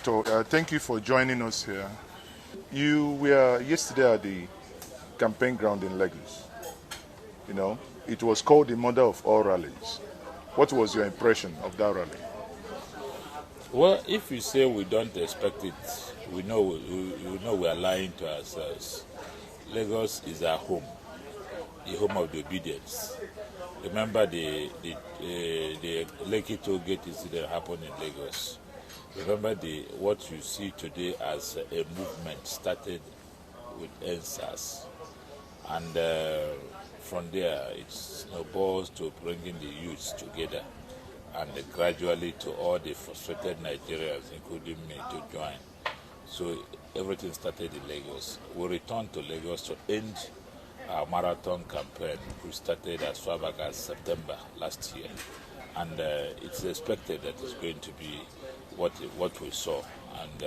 Victor, thank you for joining us here. You were yesterday at the campaign ground in Lagos. You know, it was called the mother of all rallies. What was your impression of that rally? Well, if we say we don't expect it, we know we are lying to ourselves. Lagos is our home, the home of the obedience. Remember the Lekki toll gate incident happened in Lagos. Remember what you see today as a movement started with NSAS, and from there it snowballs to bringing the youths together, and gradually to all the frustrated Nigerians, including me, to join. So everything started in Lagos. We returned to Lagos to end our marathon campaign, which started as far back as September last year. And it's expected that it's going to be what we saw. And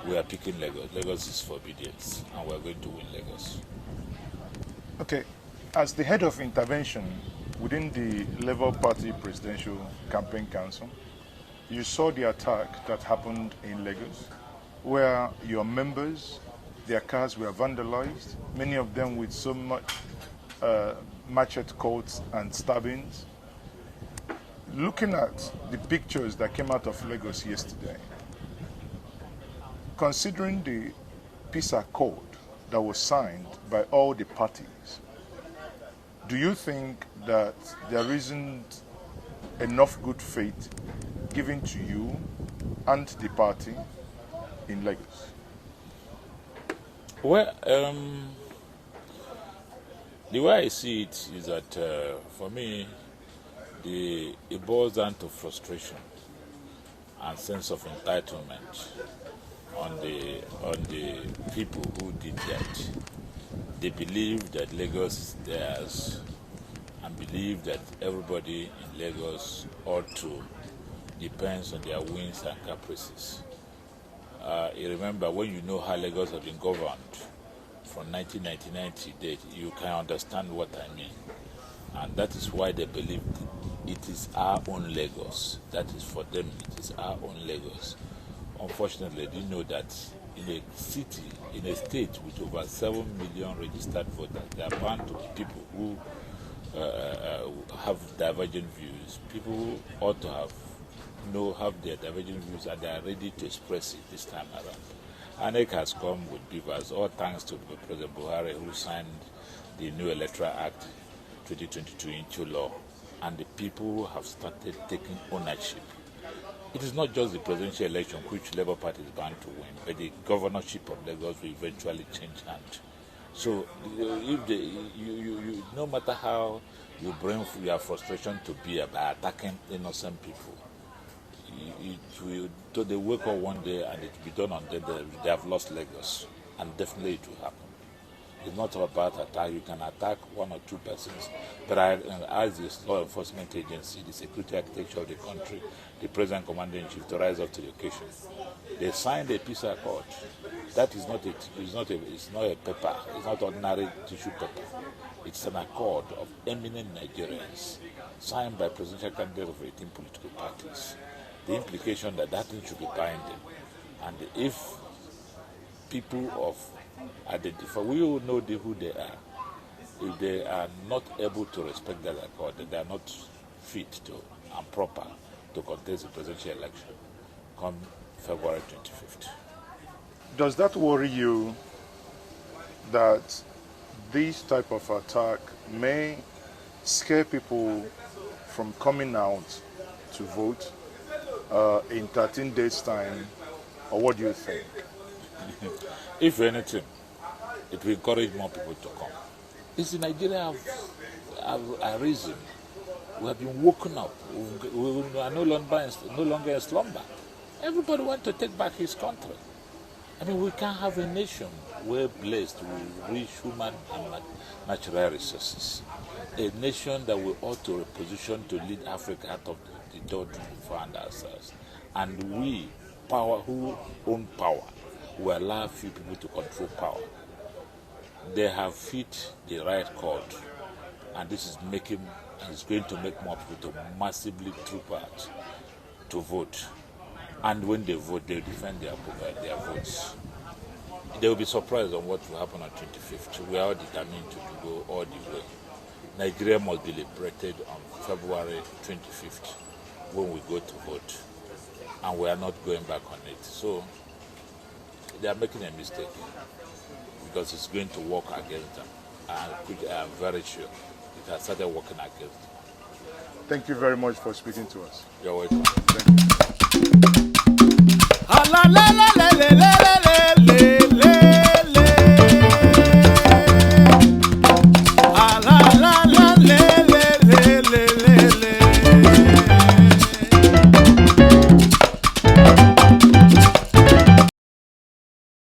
we are picking Lagos. Lagos is for obedience, and we're going to win Lagos. Okay, as the head of intervention within the Labour Party Presidential Campaign Council, you saw the attack that happened in Lagos, where your members, their cars were vandalized, many of them with so much machete cuts and stabbings. Looking at the pictures that came out of Lagos yesterday, considering the peace accord that was signed by all the parties, do you think that there isn't enough good faith given to you and the party in Lagos? Well, the way I see it is that for me, it boils down to frustration and sense of entitlement on the people who did that. They believe that Lagos is theirs, and believe that everybody in Lagos ought to depends on their whims and caprices. You remember, when you know how Lagos has been governed from 1999 to date, you can understand what I mean. And that is why they believe it is our own Lagos. That is, for them, it is our own Lagos. Unfortunately, they know that in a city, in a state with over 7 million registered voters, there are bound to be people who have divergent views. People who ought to have their divergent views, and they are ready to express it this time around. ANEC has come with beavers, all thanks to President Buhari, who signed the new Electoral Act 2022 into law, and the people have started taking ownership. It is not just the presidential election which Labour Party is bound to win, but the governorship of Lagos will eventually change hands. So, no matter how you bring your frustration to bear by attacking innocent people, they wake up one day and it will be done on them. They have lost Lagos, and definitely it will happen. It's not about attack. You can attack one or two persons, but as the law enforcement agency, the security architecture of the country, the president commander-in-chief, to rise up to the occasion. They signed a peace accord. That is not it's not a paper. It's not ordinary tissue paper. It's an accord of eminent Nigerians, signed by presidential candidates of 18 political parties. The implication that thing should be binding, and if people of identify, we all know who they are. If they are not able to respect that accord, then they are not fit to and proper to contest the presidential election come February 25th. Does that worry you that this type of attack may scare people from coming out to vote in 13 days' time, or what do you think? If anything, it will encourage more people to come. You see, Nigeria have risen. We have been woken up. We are no longer in slumber. Everybody wants to take back his country. I mean, we can't have a nation well blessed with rich human and natural resources. A nation that we ought to reposition to lead Africa out of the doldrums we found ourselves. And we, who own power, we allow few people to control power. They have hit the right chord, and this is going to make more people to massively troop out to vote. And when they vote, they defend their votes. They will be surprised on what will happen on 25th. We are all determined to go all the way. Nigeria must be liberated on February 25th when we go to vote. And we are not going back on it. So they are making a mistake because it's going to work against them. And I'm very sure it has started working against them. Thank you very much for speaking to us. You're welcome. Thank you.